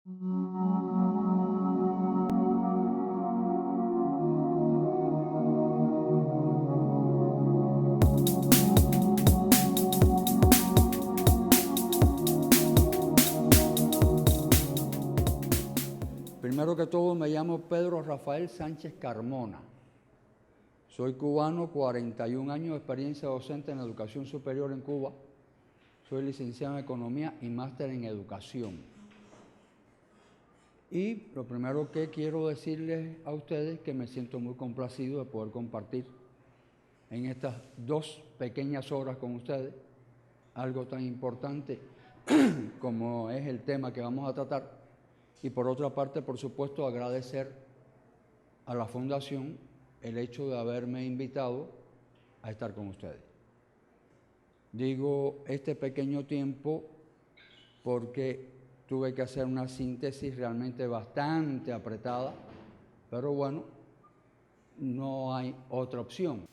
Primero que todo, me llamo Pedro Rafael Sánchez Carmona. Soy cubano, 41 años de experiencia docente en educación superior en Cuba. Soy licenciado en Economía y máster en Educación. Y lo primero que quiero decirles a ustedes es que me siento muy complacido de poder compartir en estas 2 pequeñas horas con ustedes algo tan importante como es el tema que vamos a tratar. Y por otra parte, por supuesto, agradecer a la Fundación el hecho de haberme invitado a estar con ustedes. Digo este pequeño tiempo porque tuve que hacer una síntesis realmente bastante apretada, pero bueno, no hay otra opción.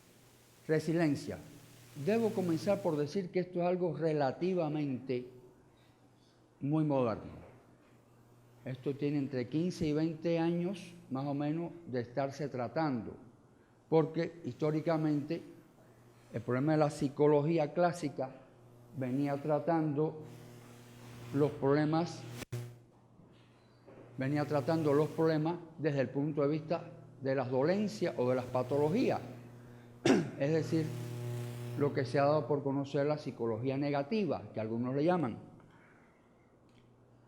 Resiliencia. Debo comenzar por decir que esto es algo relativamente muy moderno. Esto tiene entre 15 y 20 años, más o menos, de estarse tratando, porque históricamente el problema de la psicología clásica venía tratando los problemas desde el punto de vista de las dolencias o de las patologías, es decir, lo que se ha dado por conocer la psicología negativa, que algunos le llaman.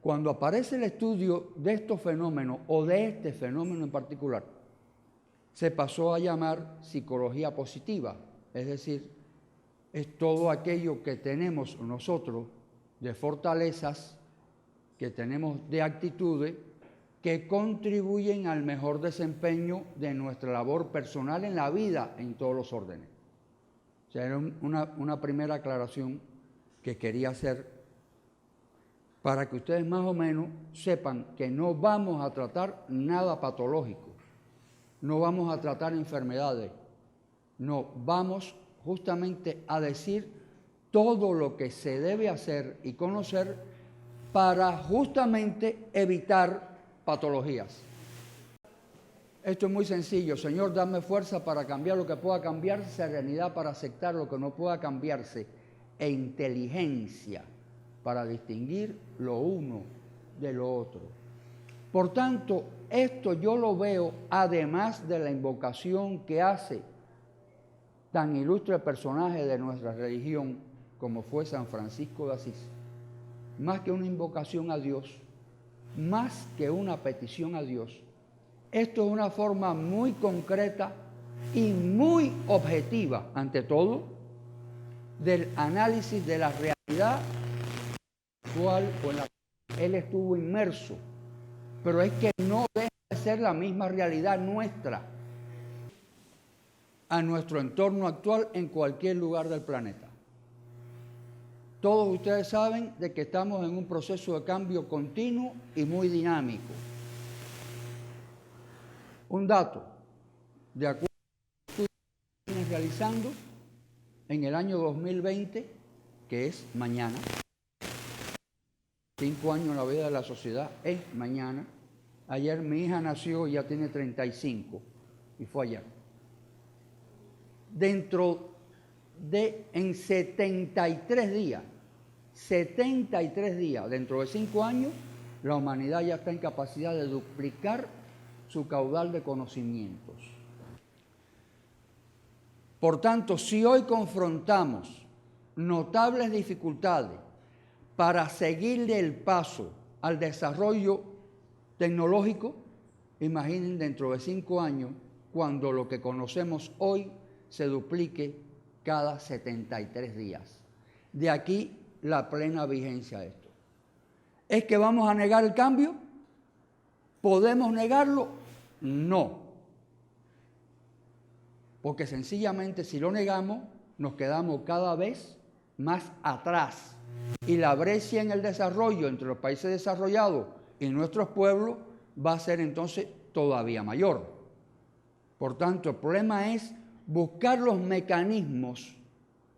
Cuando aparece el estudio de estos fenómenos o de este fenómeno en particular, se pasó a llamar psicología positiva, es decir, es todo aquello que tenemos nosotros de fortalezas, que tenemos de actitudes que contribuyen al mejor desempeño de nuestra labor personal en la vida en todos los órdenes. O sea, era una primera aclaración que quería hacer para que ustedes más o menos sepan que no vamos a tratar nada patológico, no vamos a tratar enfermedades, no, vamos justamente a decir todo lo que se debe hacer y conocer para justamente evitar patologías. Esto es muy sencillo. Señor, dame fuerza para cambiar lo que pueda cambiarse, serenidad para aceptar lo que no pueda cambiarse e inteligencia para distinguir lo uno de lo otro. Por tanto, esto yo lo veo, además de la invocación que hace tan ilustre personaje de nuestra religión como fue San Francisco de Asís, más que una invocación a Dios, más que una petición a Dios. Esto es una forma muy concreta y muy objetiva, ante todo, del análisis de la realidad cual en la que él estuvo inmerso, pero es que no deja de ser la misma realidad nuestra a nuestro entorno actual en cualquier lugar del planeta. Todos ustedes saben de que estamos en un proceso de cambio continuo y muy dinámico. Un dato, de acuerdo a estudios que estamos realizando en el año 2020, que es mañana, 5 años en la vida de la sociedad es mañana. Ayer mi hija nació y ya tiene 35 y fue ayer. En 73 días, dentro de 5 años, la humanidad ya está en capacidad de duplicar su caudal de conocimientos. Por tanto, si hoy confrontamos notables dificultades para seguirle el paso al desarrollo tecnológico, imaginen dentro de 5 años, cuando lo que conocemos hoy se duplique cada 73 días. De aquí la plena vigencia de esto. ¿Es que vamos a negar el cambio? ¿Podemos negarlo? No. Porque sencillamente si lo negamos, nos quedamos cada vez más atrás. Y la brecha en el desarrollo entre los países desarrollados y nuestros pueblos va a ser entonces todavía mayor. Por tanto, el problema es buscar los mecanismos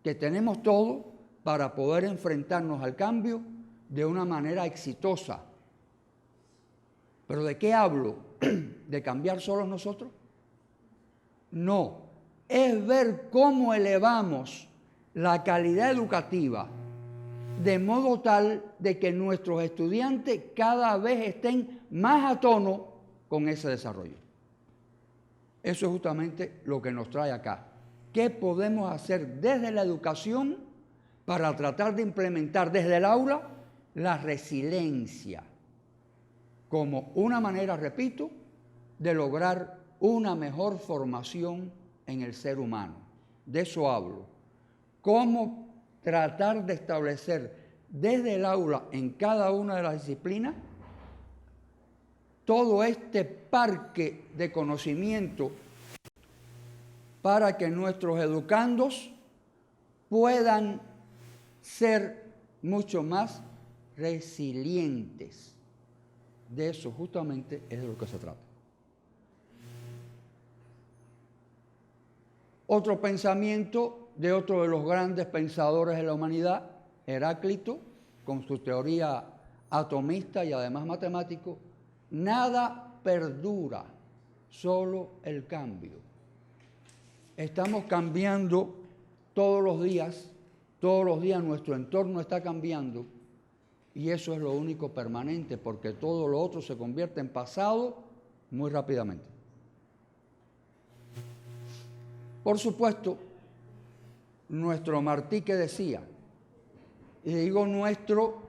que tenemos todos para poder enfrentarnos al cambio de una manera exitosa. ¿Pero de qué hablo? ¿De cambiar solos nosotros? No, es ver cómo elevamos la calidad educativa de modo tal de que nuestros estudiantes cada vez estén más a tono con ese desarrollo. Eso es justamente lo que nos trae acá. ¿Qué podemos hacer desde la educación para tratar de implementar desde el aula la resiliencia como una manera, repito, de lograr una mejor formación en el ser humano? De eso hablo. ¿Cómo tratar de establecer desde el aula en cada una de las disciplinas todo este parque de conocimiento para que nuestros educandos puedan ser mucho más resilientes? De eso justamente es de lo que se trata. Otro pensamiento de otro de los grandes pensadores de la humanidad, Heráclito, con su teoría atomista y además matemático: nada perdura, solo el cambio. Estamos cambiando todos los días nuestro entorno está cambiando, y eso es lo único permanente, porque todo lo otro se convierte en pasado muy rápidamente. Por supuesto, nuestro Martí, que decía, y digo nuestro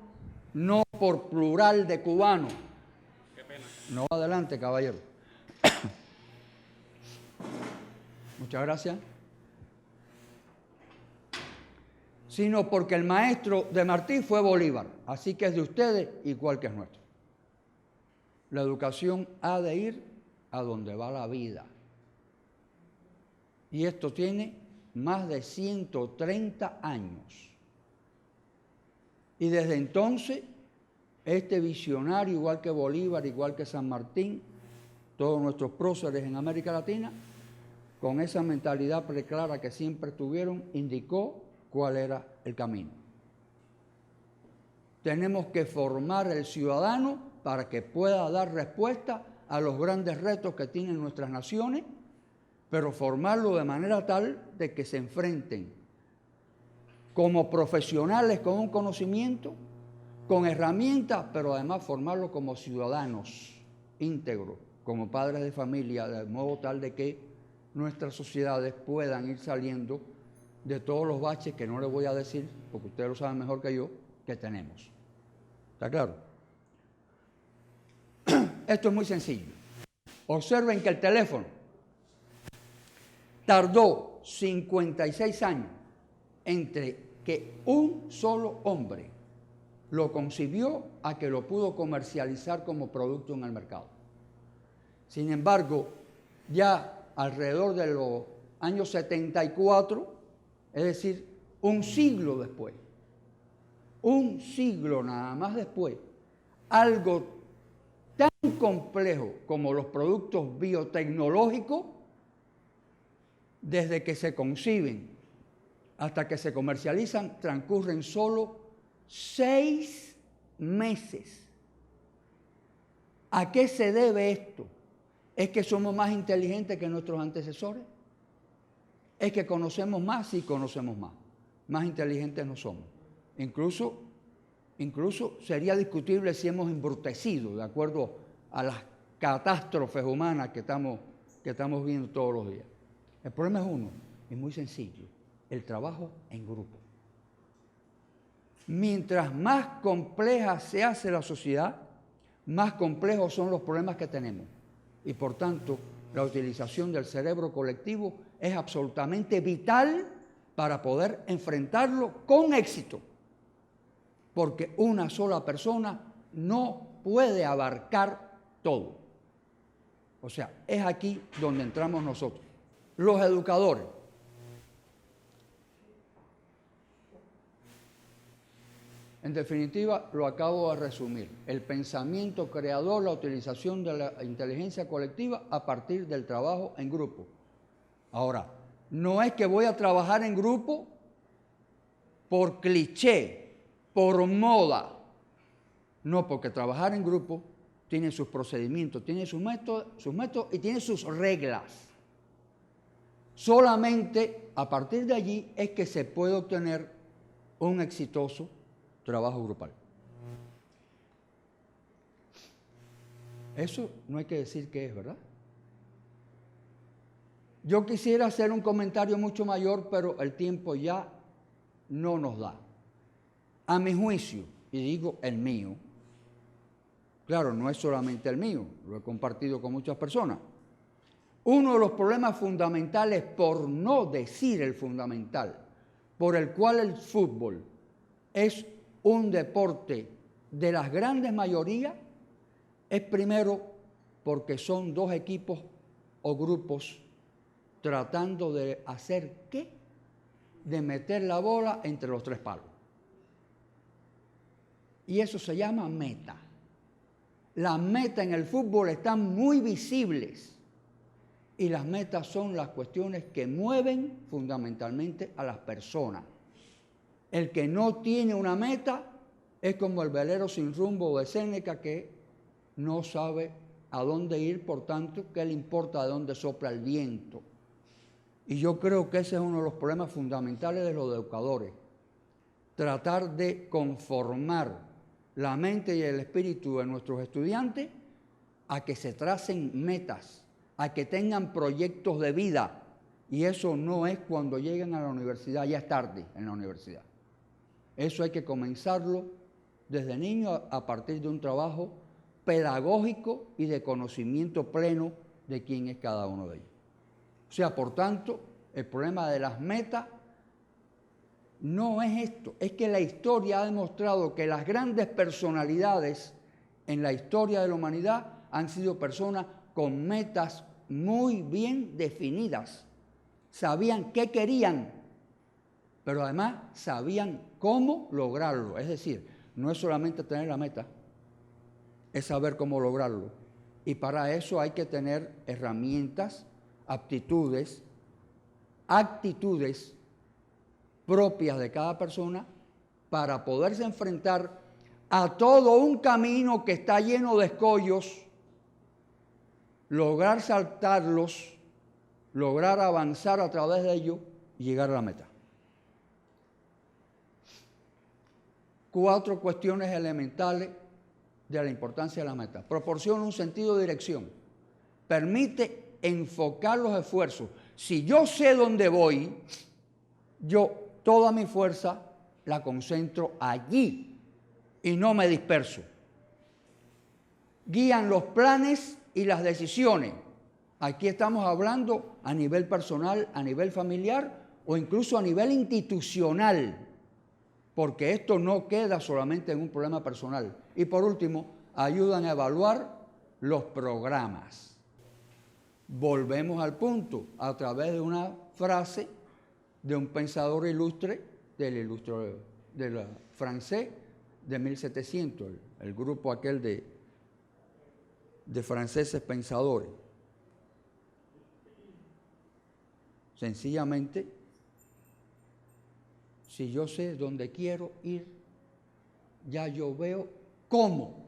no por plural de cubano. Qué pena. No, adelante, caballero. Muchas gracias. Sino porque el maestro de Martí fue Bolívar, así que es de ustedes igual que es nuestro. La educación ha de ir a donde va la vida. Y esto tiene más de 130 años. Y desde entonces, este visionario, igual que Bolívar, igual que San Martín, todos nuestros próceres en América Latina, con esa mentalidad preclara que siempre tuvieron, indicó cuál era el camino. Tenemos que formar el ciudadano para que pueda dar respuesta a los grandes retos que tienen nuestras naciones, pero formarlo de manera tal de que se enfrenten como profesionales con un conocimiento, con herramientas, pero además formarlo como ciudadanos íntegros, como padres de familia, de modo tal de que nuestras sociedades puedan ir saliendo de todos los baches que no les voy a decir, porque ustedes lo saben mejor que yo, que tenemos. ¿Está claro? Esto es muy sencillo. Observen que el teléfono tardó 56 años entre que un solo hombre lo concibió a que lo pudo comercializar como producto en el mercado. Sin embargo, ya alrededor de los años 74, es decir, un siglo después, un siglo nada más después, algo tan complejo como los productos biotecnológicos, desde que se conciben hasta que se comercializan, transcurren solo 6 meses. ¿A qué se debe esto? ¿Es que somos más inteligentes que nuestros antecesores? ¿Es que conocemos más? Sí, conocemos más. Más inteligentes no somos. Incluso sería discutible si hemos embrutecido de acuerdo a las catástrofes humanas que estamos viendo todos los días. El problema es uno, es muy sencillo: el trabajo en grupo. Mientras más compleja se hace la sociedad, más complejos son los problemas que tenemos. Y por tanto, la utilización del cerebro colectivo es absolutamente vital para poder enfrentarlo con éxito. Porque una sola persona no puede abarcar todo. O sea, es aquí donde entramos nosotros, los educadores. En definitiva, lo acabo de resumir: el pensamiento creador, la utilización de la inteligencia colectiva a partir del trabajo en grupo. Ahora, no es que voy a trabajar en grupo por cliché, por moda. No, porque trabajar en grupo tiene sus procedimientos, tiene sus métodos y tiene sus reglas. Solamente a partir de allí es que se puede obtener un exitoso trabajo grupal. Eso no hay que decir que es, ¿verdad? Yo quisiera hacer un comentario mucho mayor, pero el tiempo ya no nos da. A mi juicio, y digo el mío, claro, no es solamente el mío, lo he compartido con muchas personas. Uno de los problemas fundamentales, por no decir el fundamental, por el cual el fútbol es un deporte de las grandes mayorías, es primero porque son dos equipos o grupos tratando de hacer ¿qué? De meter la bola entre los tres palos. Y eso se llama meta. Las metas en el fútbol están muy visibles y las metas son las cuestiones que mueven fundamentalmente a las personas. El que no tiene una meta es como el velero sin rumbo de Séneca que no sabe a dónde ir, por tanto, ¿qué le importa de dónde sopla el viento? Y yo creo que ese es uno de los problemas fundamentales de los educadores. Tratar de conformar la mente y el espíritu de nuestros estudiantes a que se tracen metas, a que tengan proyectos de vida. Y eso no es cuando lleguen a la universidad, ya es tarde en la universidad. Eso hay que comenzarlo desde niño a partir de un trabajo pedagógico y de conocimiento pleno de quién es cada uno de ellos. O sea, por tanto, el problema de las metas no es esto, es que la historia ha demostrado que las grandes personalidades en la historia de la humanidad han sido personas con metas muy bien definidas. Sabían qué querían, pero además sabían cómo lograrlo. Es decir, no es solamente tener la meta, es saber cómo lograrlo. Y para eso hay que tener herramientas, aptitudes, actitudes propias de cada persona para poderse enfrentar a todo un camino que está lleno de escollos, lograr saltarlos, lograr avanzar a través de ellos y llegar a la meta. 4 cuestiones elementales de la importancia de la meta. Proporciona un sentido de dirección. Permite enfocar los esfuerzos. Si yo sé dónde voy, yo toda mi fuerza la concentro allí y no me disperso. Guían los planes y las decisiones. Aquí estamos hablando a nivel personal, a nivel familiar o incluso a nivel institucional, porque esto no queda solamente en un problema personal. Y por último, ayudan a evaluar los programas. Volvemos al punto, a través de una frase de un pensador ilustre, del francés de 1700, el grupo aquel de franceses pensadores. Sencillamente, si yo sé dónde quiero ir, ya yo veo cómo.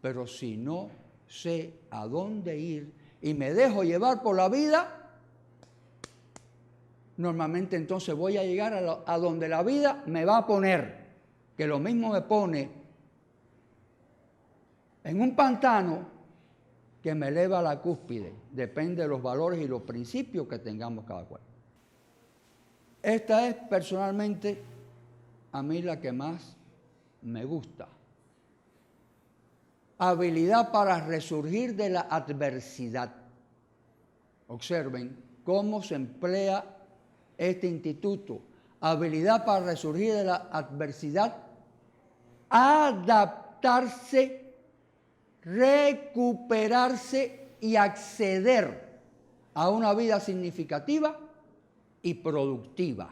Pero si no sé a dónde ir y me dejo llevar por la vida, normalmente entonces voy a llegar a donde la vida me va a poner, que lo mismo me pone en un pantano que me eleva a la cúspide. Depende de los valores y los principios que tengamos cada cual. Esta es personalmente a mí la que más me gusta. Habilidad para resurgir de la adversidad. Observen cómo se emplea este instituto. Habilidad para resurgir de la adversidad, adaptarse, recuperarse y acceder a una vida significativa y productiva.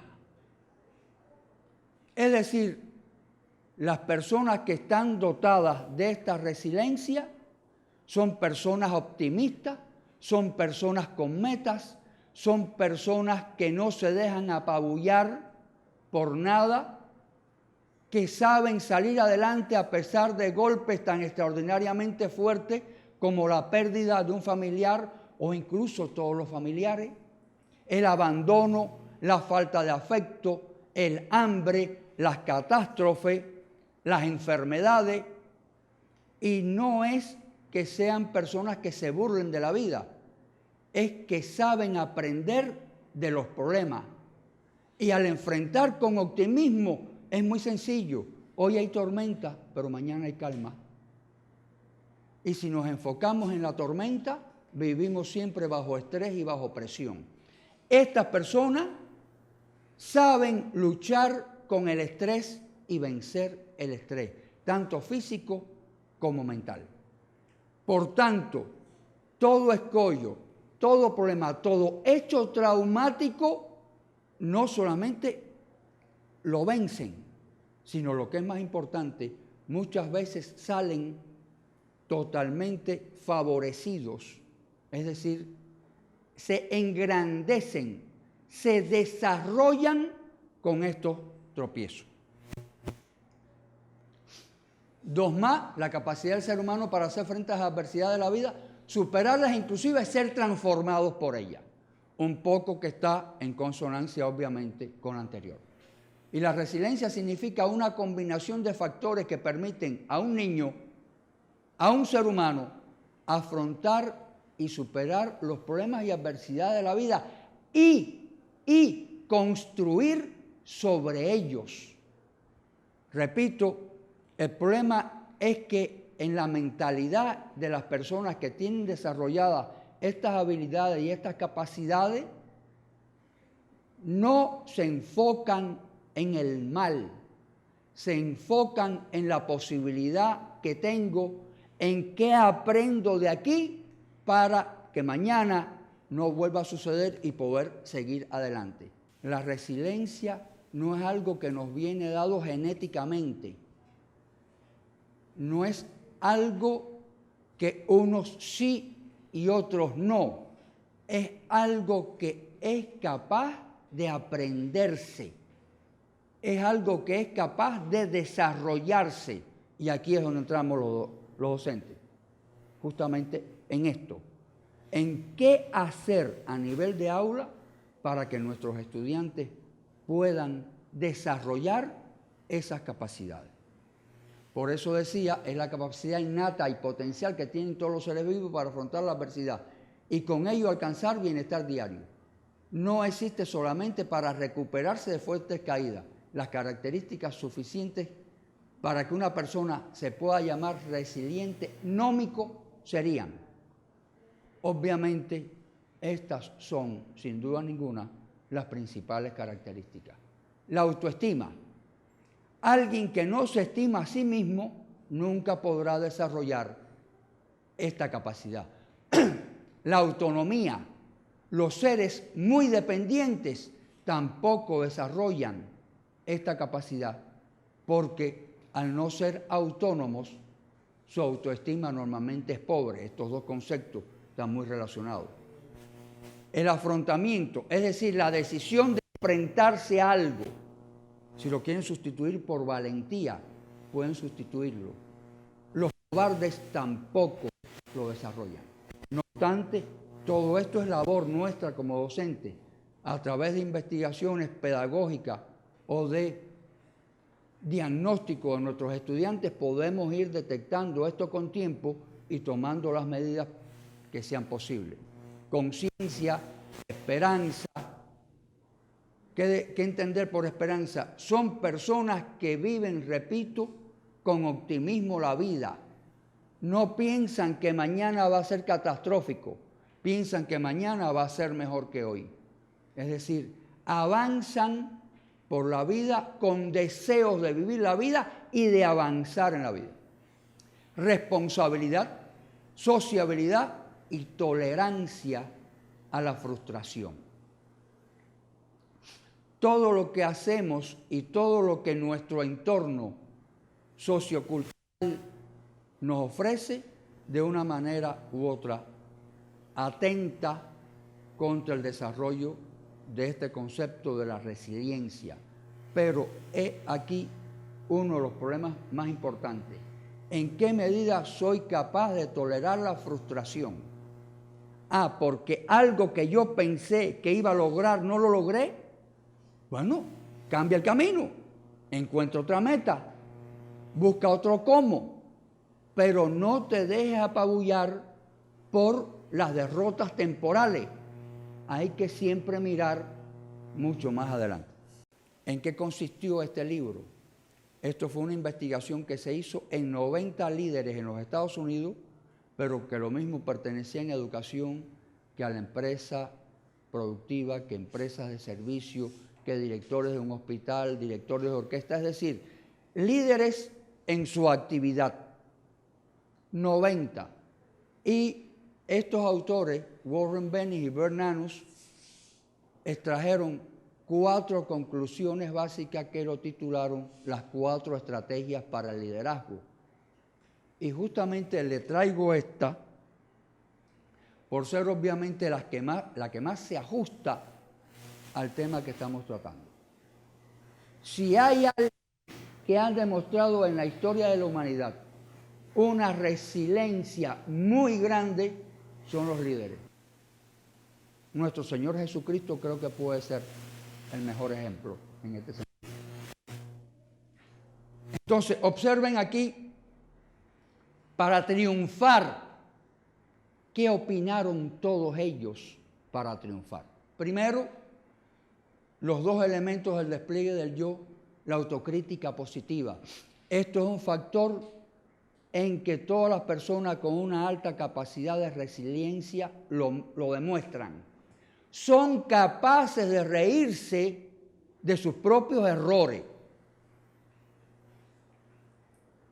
Es decir, las personas que están dotadas de esta resiliencia son personas optimistas, son personas con metas, son personas que no se dejan apabullar por nada que saben salir adelante a pesar de golpes tan extraordinariamente fuertes como la pérdida de un familiar o incluso todos los familiares, el abandono, la falta de afecto, el hambre, las catástrofes, las enfermedades. Y no es que sean personas que se burlen de la vida, es que saben aprender de los problemas. Y al enfrentar con optimismo es muy sencillo. Hoy hay tormenta, pero mañana hay calma. Y si nos enfocamos en la tormenta, vivimos siempre bajo estrés y bajo presión. Estas personas saben luchar con el estrés y vencer el estrés, tanto físico como mental. Por tanto, todo escollo, todo problema, todo hecho traumático, no solamente lo vencen, sino lo que es más importante, muchas veces salen totalmente favorecidos, es decir, se engrandecen, se desarrollan con estos tropiezos. 2 más, la capacidad del ser humano para hacer frente a las adversidades de la vida, superarlas e inclusive ser transformados por ellas. Un poco que está en consonancia, obviamente, con lo anterior. Y la resiliencia significa una combinación de factores que permiten a un niño, a un ser humano, afrontar y superar los problemas y adversidades de la vida y construir sobre ellos. Repito, el problema es que en la mentalidad de las personas que tienen desarrolladas estas habilidades y estas capacidades, no se enfocan en el mal, se enfocan en la posibilidad que tengo, en qué aprendo de aquí para que mañana no vuelva a suceder y poder seguir adelante. La resiliencia no es algo que nos viene dado genéticamente, no es algo que unos sí y otros no, es algo que es capaz de aprenderse, es algo que es capaz de desarrollarse. Y aquí es donde entramos los docentes, justamente en esto, en qué hacer a nivel de aula para que nuestros estudiantes puedan desarrollar esas capacidades. Por eso decía, es la capacidad innata y potencial que tienen todos los seres vivos para afrontar la adversidad y con ello alcanzar bienestar diario. No existe solamente para recuperarse de fuertes caídas las características suficientes para que una persona se pueda llamar resiliente. Nómico serían. Obviamente, estas son, sin duda ninguna, las principales características. La autoestima. Alguien que no se estima a sí mismo nunca podrá desarrollar esta capacidad. La autonomía. Los seres muy dependientes tampoco desarrollan esta capacidad porque al no ser autónomos, su autoestima normalmente es pobre. Estos dos conceptos están muy relacionados. El afrontamiento, es decir, la decisión de enfrentarse a algo. Si lo quieren sustituir por valentía, pueden sustituirlo. Los cobardes tampoco lo desarrollan. No obstante, todo esto es labor nuestra como docentes, a través de investigaciones pedagógicas o de diagnóstico de nuestros estudiantes, podemos ir detectando esto con tiempo y tomando las medidas que sean posibles. Conciencia, esperanza. ¿Qué entender por esperanza? Son personas que viven, repito, con optimismo la vida. No piensan que mañana va a ser catastrófico, piensan que mañana va a ser mejor que hoy. Es decir, avanzan por la vida con deseos de vivir la vida y de avanzar en la vida. Responsabilidad, sociabilidad y tolerancia a la frustración. Todo lo que hacemos y todo lo que nuestro entorno sociocultural nos ofrece, de una manera u otra, atenta contra el desarrollo de este concepto de la resiliencia. Pero he aquí uno de los problemas más importantes. ¿En qué medida soy capaz de tolerar la frustración? Porque algo que yo pensé que iba a lograr no lo logré. Bueno, cambia el camino, encuentra otra meta, busca otro cómo, pero no te dejes apabullar por las derrotas temporales. Hay que siempre mirar mucho más adelante. ¿En qué consistió este libro? Esto fue una investigación que se hizo en 90 líderes en los Estados Unidos, pero que lo mismo pertenecían a educación que a la empresa productiva, que empresas de servicio, que directores de un hospital, directores de orquesta, es decir, líderes en su actividad. 90. Y estos autores, Warren Bennis y Bert Nanus, extrajeron 4 conclusiones básicas que lo titularon las 4 estrategias para el liderazgo. Y justamente le traigo esta, por ser obviamente la que más se ajusta al tema que estamos tratando. Si hay algo que han demostrado en la historia de la humanidad una resiliencia muy grande, son los líderes. Nuestro Señor Jesucristo creo que puede ser el mejor ejemplo en este sentido. Entonces, observen aquí, para triunfar, ¿qué opinaron todos ellos para triunfar? Primero, los 2 elementos del despliegue del yo, la autocrítica positiva. Esto es un factor en que todas las personas con una alta capacidad de resiliencia lo demuestran. Son capaces de reírse de sus propios errores.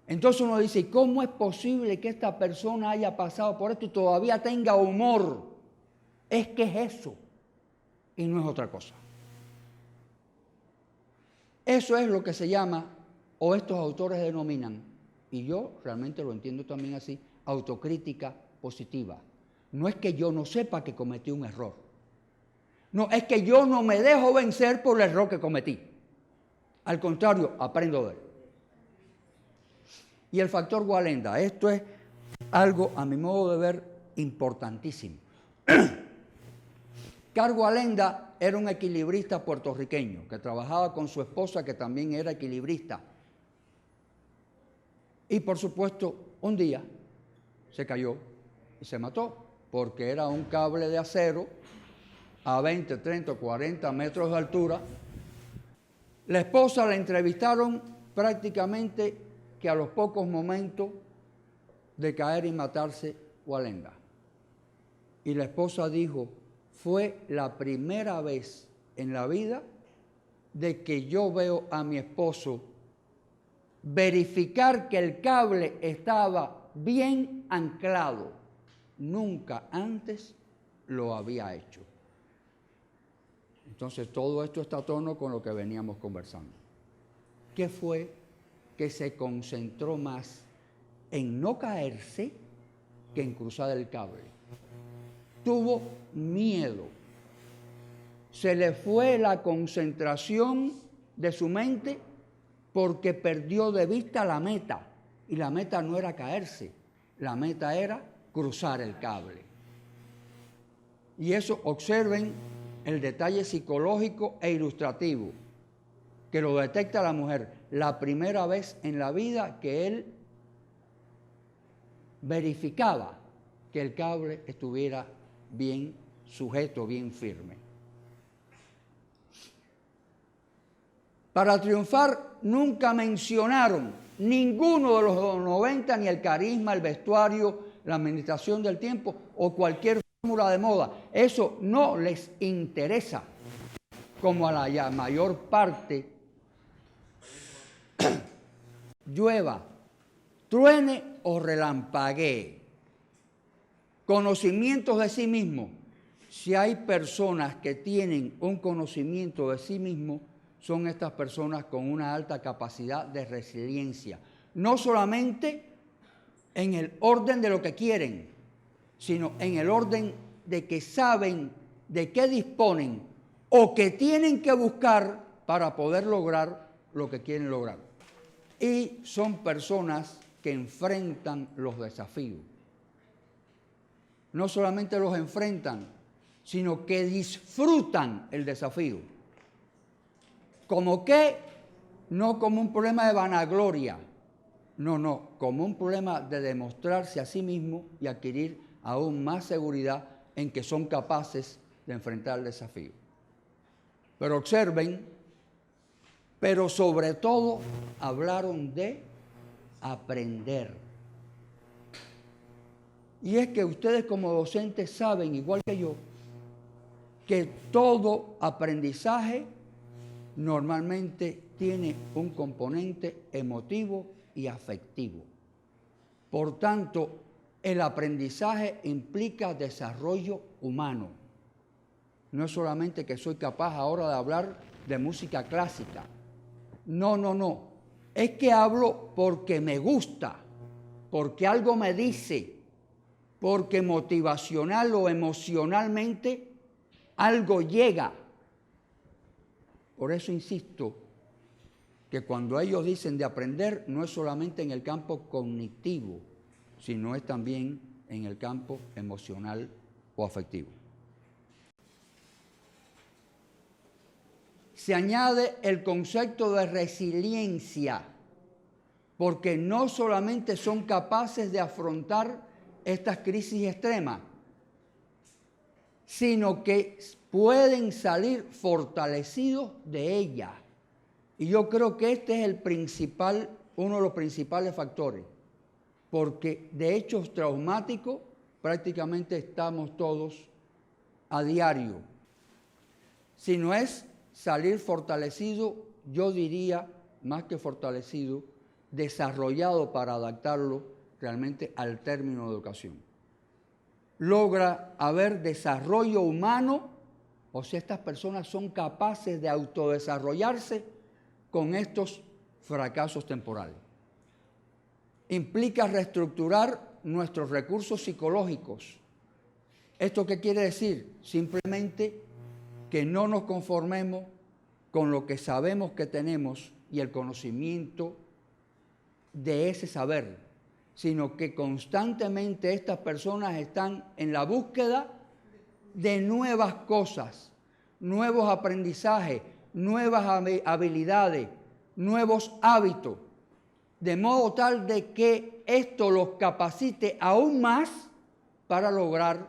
Entonces uno dice, ¿cómo es posible que esta persona haya pasado por esto y todavía tenga humor? Es que es eso y no es otra cosa. Eso es lo que se llama, o estos autores denominan, y yo realmente lo entiendo también así, autocrítica positiva. No es que yo no sepa que cometí un error. No, es que yo no me dejo vencer por el error que cometí. Al contrario, aprendo de él. Y el factor Wallenda, esto es algo, a mi modo de ver, importantísimo. Carl Wallenda era un equilibrista puertorriqueño que trabajaba con su esposa, que también era equilibrista. Y por supuesto, un día se cayó y se mató, porque era un cable de acero a 20, 30, 40 metros de altura. La esposa la entrevistaron prácticamente que a los pocos momentos de caer y matarse Wallenda. Y la esposa dijo, fue la primera vez en la vida de que yo veo a mi esposo verificar que el cable estaba bien anclado. Nunca antes lo había hecho. Entonces todo esto está a tono con lo que veníamos conversando. ¿Qué fue? Que se concentró más en no caerse que en cruzar el cable. Tuvo miedo. Se le fue la concentración de su mente porque perdió de vista la meta. Y la meta no era caerse, la meta era cruzar el cable. Y eso, observen el detalle psicológico e ilustrativo que lo detecta la mujer. La primera vez en la vida que él verificaba que el cable estuviera bien sujeto, bien firme. Para triunfar nunca mencionaron ninguno de los 90, ni el carisma, el vestuario, la administración del tiempo o cualquier fórmula de moda. Eso no les interesa, como a la mayor parte. Llueva, truene o relampaguee. Conocimientos de sí mismo. Si hay personas que tienen un conocimiento de sí mismo, son estas personas con una alta capacidad de resiliencia. No solamente en el orden de lo que quieren, sino en el orden de que saben de qué disponen o que tienen que buscar para poder lograr lo que quieren lograr. y son personas que enfrentan los desafíos. No solamente los enfrentan, sino que disfrutan el desafío. ¿Como qué? No como un problema de vanagloria, no, como un problema de demostrarse a sí mismo y adquirir aún más seguridad en que son capaces de enfrentar el desafío. Pero observen, pero sobre todo hablaron de aprender. Y es que ustedes como docentes saben, igual que yo, que todo aprendizaje normalmente tiene un componente emotivo y afectivo. Por tanto, el aprendizaje implica desarrollo humano. No es solamente que soy capaz ahora de hablar de música clásica. No. Es que hablo porque me gusta, porque algo me dice, porque motivacional o emocionalmente algo llega. Por eso insisto que cuando ellos dicen de aprender, no es solamente en el campo cognitivo, sino es también en el campo emocional o afectivo. Se añade el concepto de resiliencia, porque no solamente son capaces de afrontar estas crisis extremas, sino que pueden salir fortalecidos de ellas. Y yo creo que este es uno de los principales factores, porque de hechos traumáticos prácticamente estamos todos a diario. Si no es salir fortalecido, yo diría, más que fortalecido, desarrollado para adaptarlo realmente al término de educación. Logra haber desarrollo humano, o sea, estas personas son capaces de autodesarrollarse con estos fracasos temporales. Implica reestructurar nuestros recursos psicológicos. ¿Esto qué quiere decir? Simplemente que no nos conformemos con lo que sabemos que tenemos y el conocimiento de ese saber, sino que constantemente estas personas están en la búsqueda de nuevas cosas, nuevos aprendizajes, nuevas habilidades, nuevos hábitos, de modo tal de que esto los capacite aún más para lograr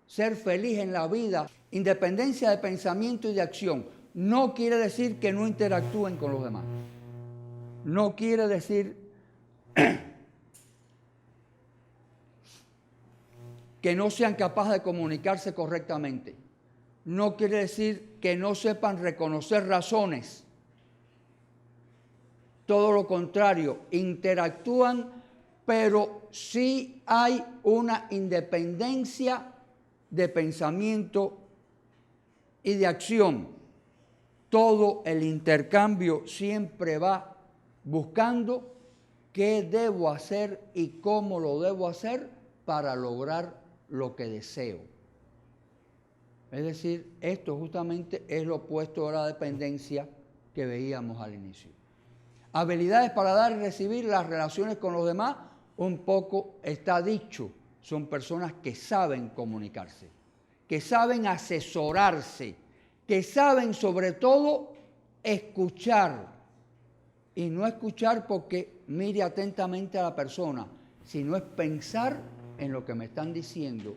ser feliz en la vida. Independencia de pensamiento y de acción no quiere decir que no interactúen con los demás. No quiere decir que no sean capaces de comunicarse correctamente. No quiere decir que no sepan reconocer razones. Todo lo contrario, interactúan, pero sí hay una independencia de pensamiento y de acción. Todo el intercambio siempre va buscando qué debo hacer y cómo lo debo hacer para lograr lo que deseo. Es decir, esto justamente es lo opuesto a la dependencia que veíamos al inicio. Habilidades para dar y recibir las relaciones con los demás, un poco está dicho. Son personas que saben comunicarse, que saben asesorarse, que saben sobre todo escuchar. Y no escuchar porque mire atentamente a la persona, sino es pensar en lo que me están diciendo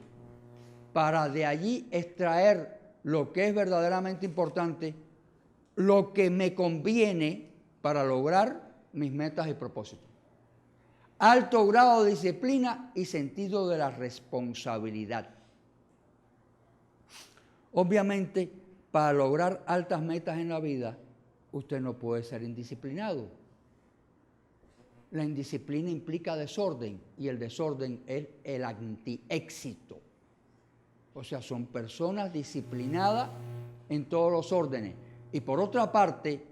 para de allí extraer lo que es verdaderamente importante, lo que me conviene para lograr mis metas y propósitos. Alto grado de disciplina y sentido de la responsabilidad. Obviamente, para lograr altas metas en la vida, usted no puede ser indisciplinado. La indisciplina implica desorden y el desorden es el antiéxito. O sea, son personas disciplinadas en todos los órdenes. Y por otra parte,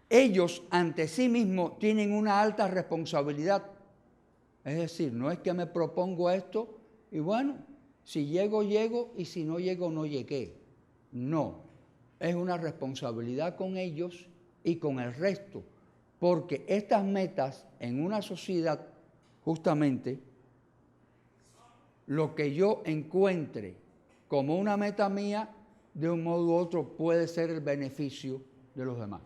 ellos ante sí mismos tienen una alta responsabilidad. Es decir, no es que me propongo esto y bueno, si llego, llego y si no llego, no llegué. No, es una responsabilidad con ellos y con el resto, porque estas metas en una sociedad, justamente, lo que yo encuentre como una meta mía, de un modo u otro puede ser el beneficio de los demás.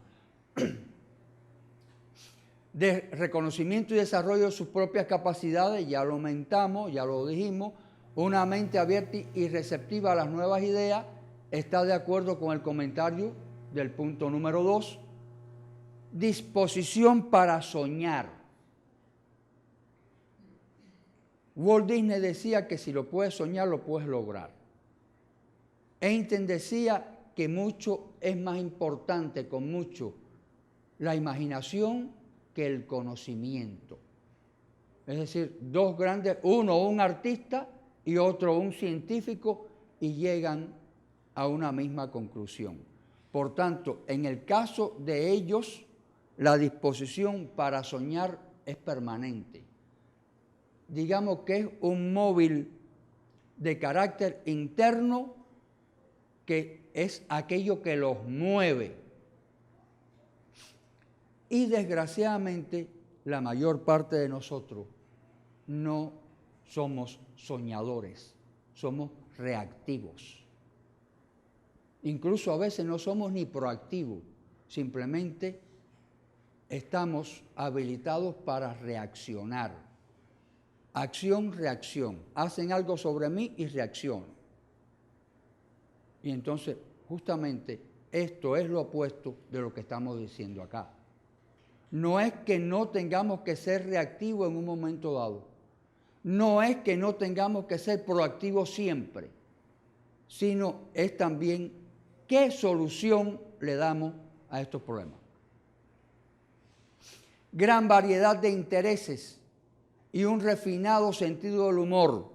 De reconocimiento y desarrollo de sus propias capacidades, ya lo aumentamos, ya lo dijimos, una mente abierta y receptiva a las nuevas ideas, está de acuerdo con el comentario del punto número 2, disposición para soñar. Walt Disney decía que si lo puedes soñar, lo puedes lograr. Einstein decía que mucho es más importante, con mucho, la imaginación que el conocimiento. Es decir, dos grandes, uno un artista y otro un científico, y llegan a una misma conclusión. Por tanto, en el caso de ellos, la disposición para soñar es permanente. Digamos que es un móvil de carácter interno que es aquello que los mueve. Y desgraciadamente, la mayor parte de nosotros no somos soñadores, somos reactivos. Incluso a veces no somos ni proactivos, simplemente estamos habilitados para reaccionar. Acción, reacción. Hacen algo sobre mí y reacciono. Y entonces, justamente, esto es lo opuesto de lo que estamos diciendo acá. No es que no tengamos que ser reactivos en un momento dado. No es que no tengamos que ser proactivos siempre, sino es también qué solución le damos a estos problemas. Gran variedad de intereses y un refinado sentido del humor.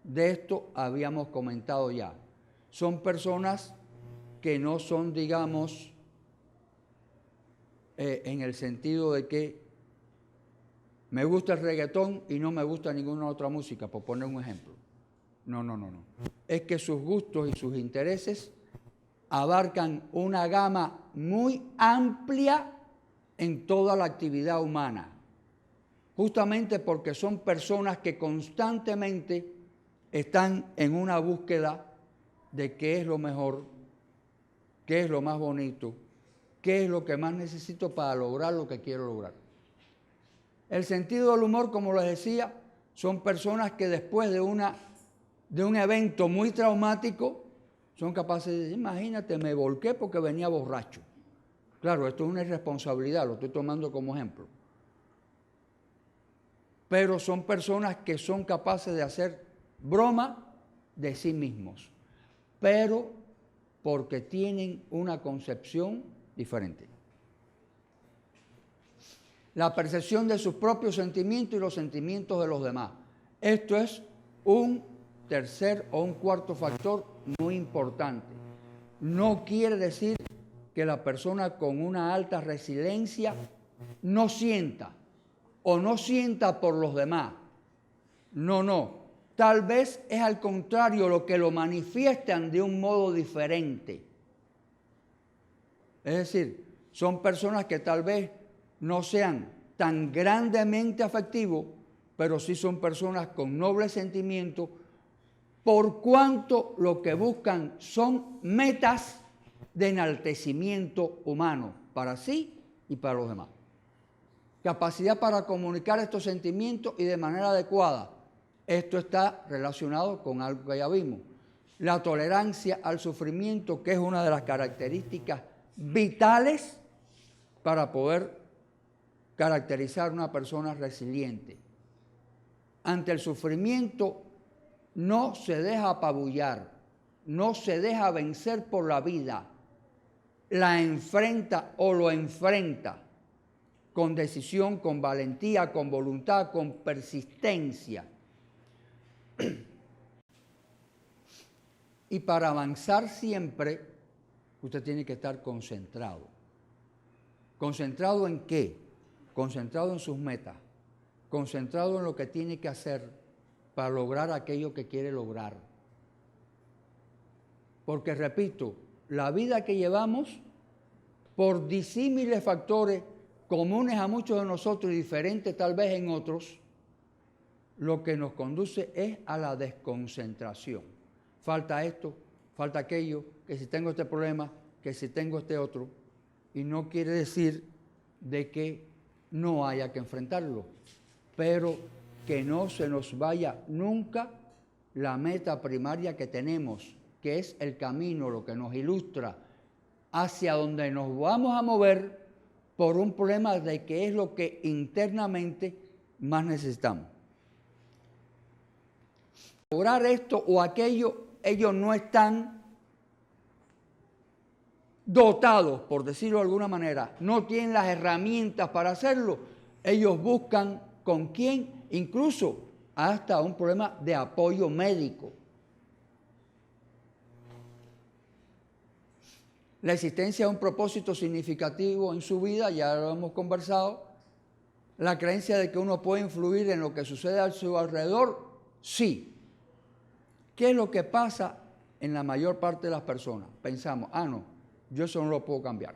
De esto habíamos comentado ya. Son personas que no son, digamos, en el sentido de que me gusta el reggaetón y no me gusta ninguna otra música, por poner un ejemplo. No. Es que sus gustos y sus intereses abarcan una gama muy amplia en toda la actividad humana, justamente porque son personas que constantemente están en una búsqueda de qué es lo mejor, qué es lo más bonito, qué es lo que más necesito para lograr lo que quiero lograr. El sentido del humor, como les decía, son personas que después de un evento muy traumático son capaces de decir, imagínate, me volqué porque venía borracho. Claro, esto es una irresponsabilidad, lo estoy tomando como ejemplo. Pero son personas que son capaces de hacer broma de sí mismos, pero porque tienen una concepción diferente. La percepción de sus propios sentimientos y los sentimientos de los demás. Esto es un tercer o un cuarto factor muy importante. No quiere decir que la persona con una alta resiliencia no sienta o no sienta por los demás. No. Tal vez es al contrario lo que lo manifiestan de un modo diferente. Es decir, son personas que tal vez no sean tan grandemente afectivos, pero sí son personas con nobles sentimientos, por cuanto lo que buscan son metas de enaltecimiento humano, para sí y para los demás. Capacidad para comunicar estos sentimientos y de manera adecuada. Esto está relacionado con algo que ya vimos. La tolerancia al sufrimiento, que es una de las características vitales para poder caracterizar una persona resiliente. Ante el sufrimiento no se deja apabullar, no se deja vencer por la vida, la enfrenta o lo enfrenta con decisión, con valentía, con voluntad, con persistencia. Y para avanzar siempre, usted tiene que estar concentrado. ¿Concentrado en qué? Concentrado en sus metas, concentrado en lo que tiene que hacer para lograr aquello que quiere lograr. Porque, repito, la vida que llevamos, por disímiles factores, comunes a muchos de nosotros y diferentes tal vez en otros, lo que nos conduce es a la desconcentración. Falta esto, falta aquello, que si tengo este problema, que si tengo este otro, y no quiere decir de que no haya que enfrentarlo, pero que no se nos vaya nunca la meta primaria que tenemos, que es el camino, lo que nos ilustra hacia donde nos vamos a mover por un problema de qué es lo que internamente más necesitamos. Lograr esto o aquello, ellos no están dotados, por decirlo de alguna manera, no tienen las herramientas para hacerlo. Ellos buscan con quién, incluso hasta un problema de apoyo médico. La existencia de un propósito significativo en su vida, ya lo hemos conversado. La creencia de que uno puede influir en lo que sucede a su alrededor, sí. ¿Qué es lo que pasa en la mayor parte de las personas? Pensamos, no, yo eso no lo puedo cambiar.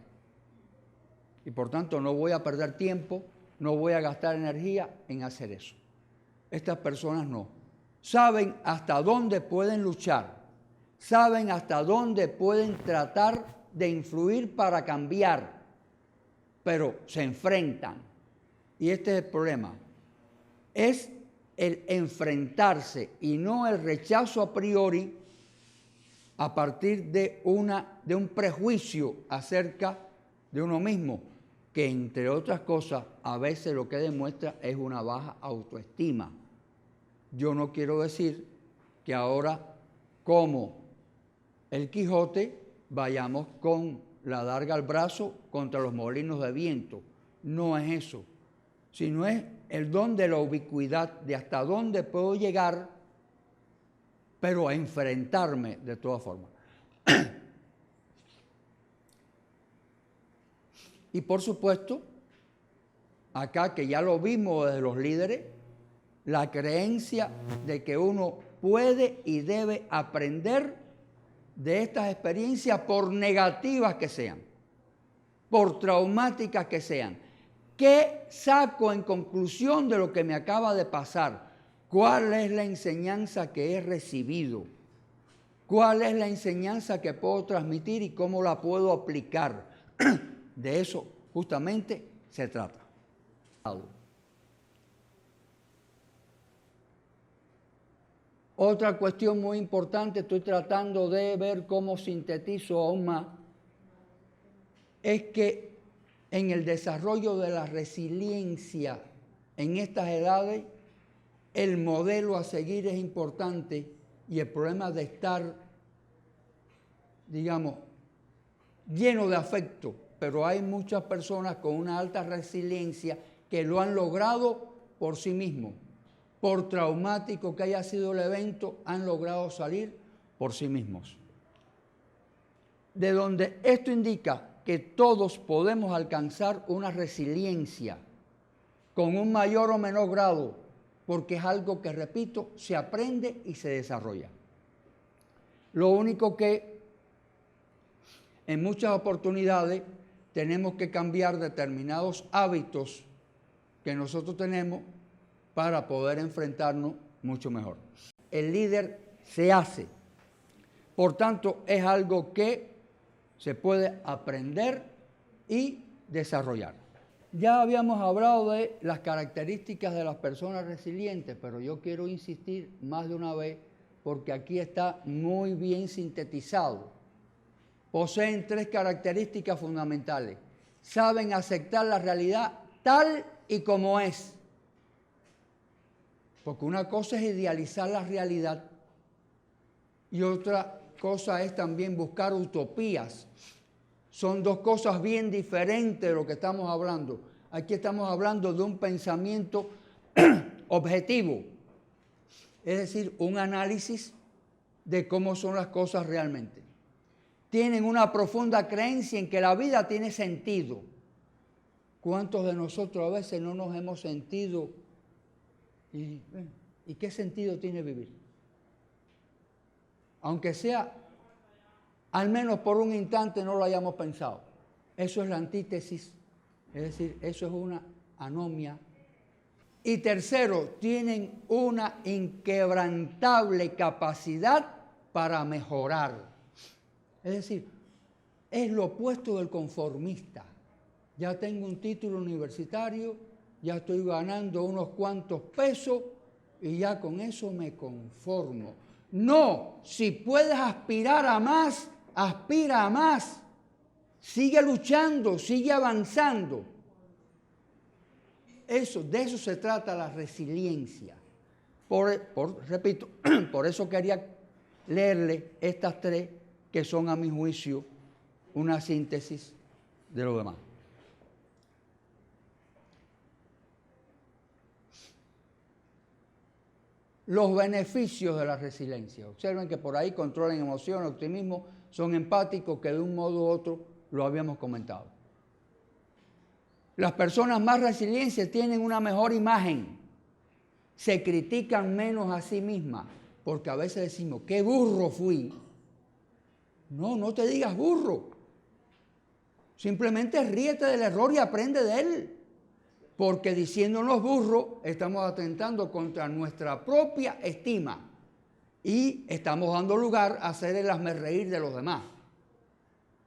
Y por tanto no voy a perder tiempo, no voy a gastar energía en hacer eso. Estas personas no. Saben hasta dónde pueden luchar, saben hasta dónde pueden tratar de influir para cambiar, pero se enfrentan. Y este es el problema. Es el enfrentarse y no el rechazo a priori a partir de un prejuicio acerca de uno mismo, que entre otras cosas a veces lo que demuestra es una baja autoestima. Yo no quiero decir que ahora, como el Quijote, vayamos con la daga al brazo contra los molinos de viento. No es eso, sino es el don de la ubicuidad, de hasta dónde puedo llegar, pero a enfrentarme de todas formas. Y por supuesto, acá que ya lo vimos desde los líderes, la creencia de que uno puede y debe aprender de estas experiencias por negativas que sean, por traumáticas que sean. ¿Qué saco en conclusión de lo que me acaba de pasar? ¿Cuál es la enseñanza que he recibido? ¿Cuál es la enseñanza que puedo transmitir y cómo la puedo aplicar? De eso justamente se trata. Otra cuestión muy importante, estoy tratando de ver cómo sintetizo aún más, es que en el desarrollo de la resiliencia en estas edades, el modelo a seguir es importante y el problema de estar, digamos, lleno de afecto, pero hay muchas personas con una alta resiliencia que lo han logrado por sí mismos. Por traumático que haya sido el evento, han logrado salir por sí mismos. De donde esto indica que todos podemos alcanzar una resiliencia con un mayor o menor grado, porque es algo que, repito, se aprende y se desarrolla. Lo único que en muchas oportunidades tenemos que cambiar determinados hábitos que nosotros tenemos para poder enfrentarnos mucho mejor. El líder se hace. Por tanto, es algo que se puede aprender y desarrollar. Ya habíamos hablado de las características de las personas resilientes, pero yo quiero insistir más de una vez porque aquí está muy bien sintetizado. Poseen 3 características fundamentales. Saben aceptar la realidad tal y como es. Porque una cosa es idealizar la realidad y otra cosa es también buscar utopías. Son 2 cosas bien diferentes de lo que estamos hablando. Aquí estamos hablando de un pensamiento objetivo, es decir, un análisis de cómo son las cosas realmente. Tienen una profunda creencia en que la vida tiene sentido. ¿Cuántos de nosotros a veces no nos hemos sentido? ¿Y qué sentido tiene vivir? Aunque sea, al menos por un instante no lo hayamos pensado. Eso es la antítesis Es decir, eso es una anomia. Y tercero, tienen una inquebrantable capacidad para mejorar. Es decir, es lo opuesto del conformista. Ya tengo un título universitario, ya estoy ganando unos cuantos pesos y ya con eso me conformo. No, si puedes aspirar a más, aspira a más. Sigue luchando, sigue avanzando. De eso se trata la resiliencia. Repito, por eso quería leerle estas tres que son, a mi juicio, una síntesis de lo demás. Los beneficios de la resiliencia. Observen que por ahí controlan emociones, optimismo, son empáticos, que de un modo u otro lo habíamos comentado. Las personas más resilientes tienen una mejor imagen, se critican menos a sí mismas, porque a veces decimos, qué burro fui. No, no te digas burro. Simplemente ríete del error y aprende de él. Porque diciéndonos burros, estamos atentando contra nuestra propia estima y estamos dando lugar a hacer el hazmerreír de los demás.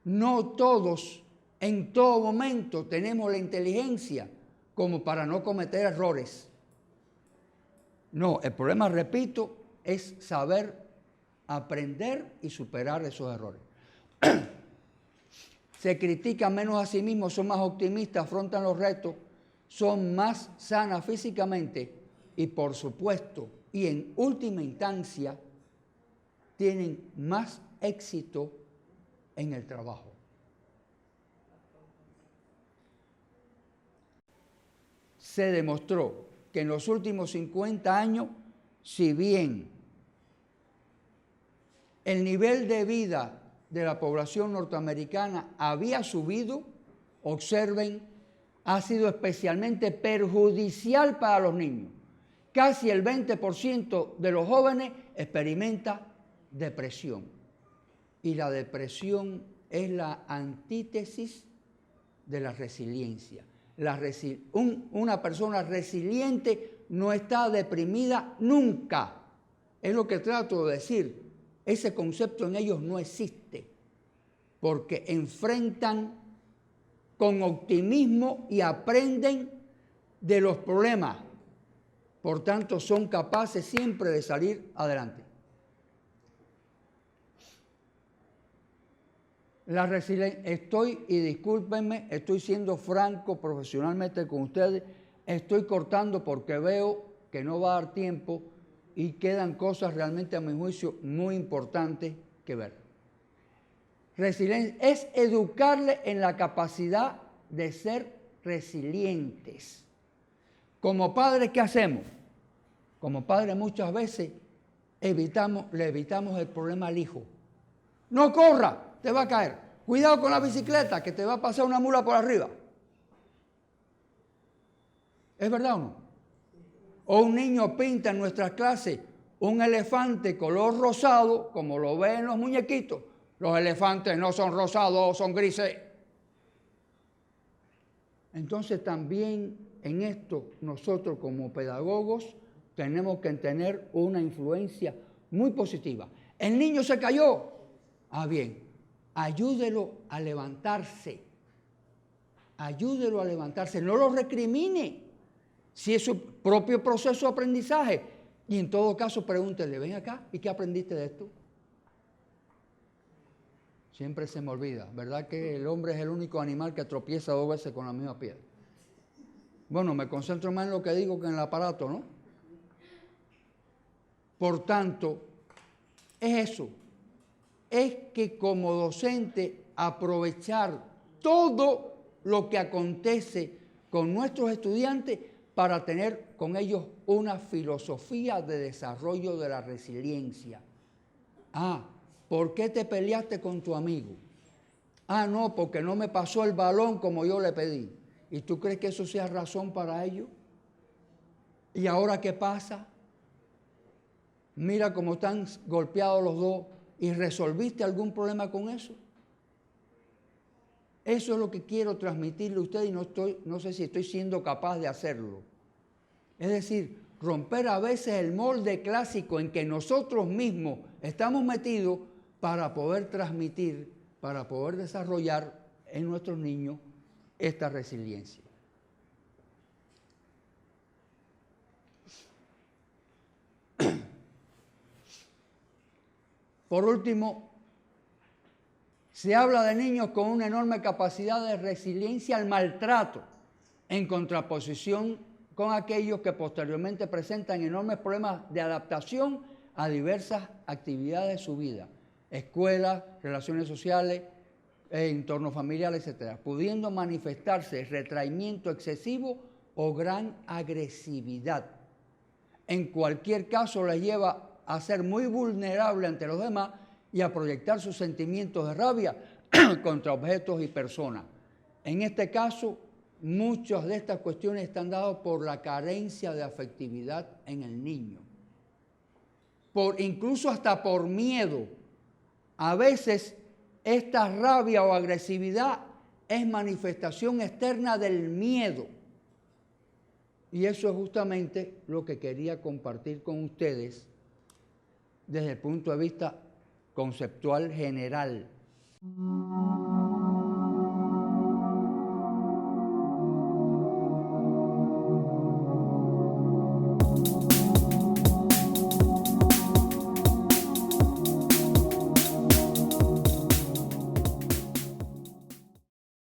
No todos, en todo momento, tenemos la inteligencia como para no cometer errores. No, el problema, repito, es saber aprender y superar esos errores. Se critican menos a sí mismos, son más optimistas, afrontan los retos, son más sanas físicamente y, por supuesto, y en última instancia, tienen más éxito en el trabajo. Se demostró que en los últimos 50 años, si bien el nivel de vida de la población norteamericana había subido, observen, ha sido especialmente perjudicial para los niños. Casi el 20% de los jóvenes experimenta depresión. Y la depresión es la antítesis de la resiliencia. Una persona resiliente no está deprimida nunca. Es lo que trato de decir. Ese concepto en ellos no existe, porque enfrentan con optimismo y aprenden de los problemas. Por tanto, son capaces siempre de salir adelante. La resiliencia, y discúlpenme, estoy siendo franco profesionalmente con ustedes, estoy cortando porque veo que no va a dar tiempo y quedan cosas realmente, a mi juicio, muy importantes que ver. Resiliencia es educarle en la capacidad de ser resilientes. Como padres, ¿qué hacemos? Como padres muchas veces le evitamos el problema al hijo. No corra, te va a caer. Cuidado con la bicicleta, que te va a pasar una mula por arriba. ¿Es verdad o no? O un niño pinta en nuestras clases un elefante color rosado, como lo ven en los muñequitos. Los elefantes no son rosados, son grises. Entonces también en esto nosotros como pedagogos tenemos que tener una influencia muy positiva. El niño se cayó. Bien, ayúdelo a levantarse. Ayúdelo a levantarse, no lo recrimine. Si es su propio proceso de aprendizaje. Y en todo caso pregúntele, ven acá, ¿y qué aprendiste de esto? Siempre se me olvida, ¿verdad que el hombre es el único animal que tropieza 2 veces con la misma piedra? Bueno, me concentro más en lo que digo que en el aparato, ¿no? Por tanto, es eso. Es que como docente aprovechar todo lo que acontece con nuestros estudiantes para tener con ellos una filosofía de desarrollo de la resiliencia. ¿Por qué te peleaste con tu amigo? No, porque no me pasó el balón como yo le pedí. ¿Y tú crees que eso sea razón para ello? ¿Y ahora qué pasa? Mira cómo están golpeados los dos. ¿Y resolviste algún problema con eso? Eso es lo que quiero transmitirle a usted y no sé si estoy siendo capaz de hacerlo. Es decir, romper a veces el molde clásico en que nosotros mismos estamos metidos para poder transmitir, para poder desarrollar en nuestros niños esta resiliencia. Por último, se habla de niños con una enorme capacidad de resiliencia al maltrato, en contraposición con aquellos que posteriormente presentan enormes problemas de adaptación a diversas actividades de su vida, escuela, relaciones sociales, entorno familiar, etc., pudiendo manifestarse retraimiento excesivo o gran agresividad. En cualquier caso, les lleva a ser muy vulnerable ante los demás y a proyectar sus sentimientos de rabia contra objetos y personas. En este caso, muchas de estas cuestiones están dadas por la carencia de afectividad en el niño. Incluso hasta por miedo. A veces esta rabia o agresividad es manifestación externa del miedo. Y eso es justamente lo que quería compartir con ustedes desde el punto de vista conceptual general.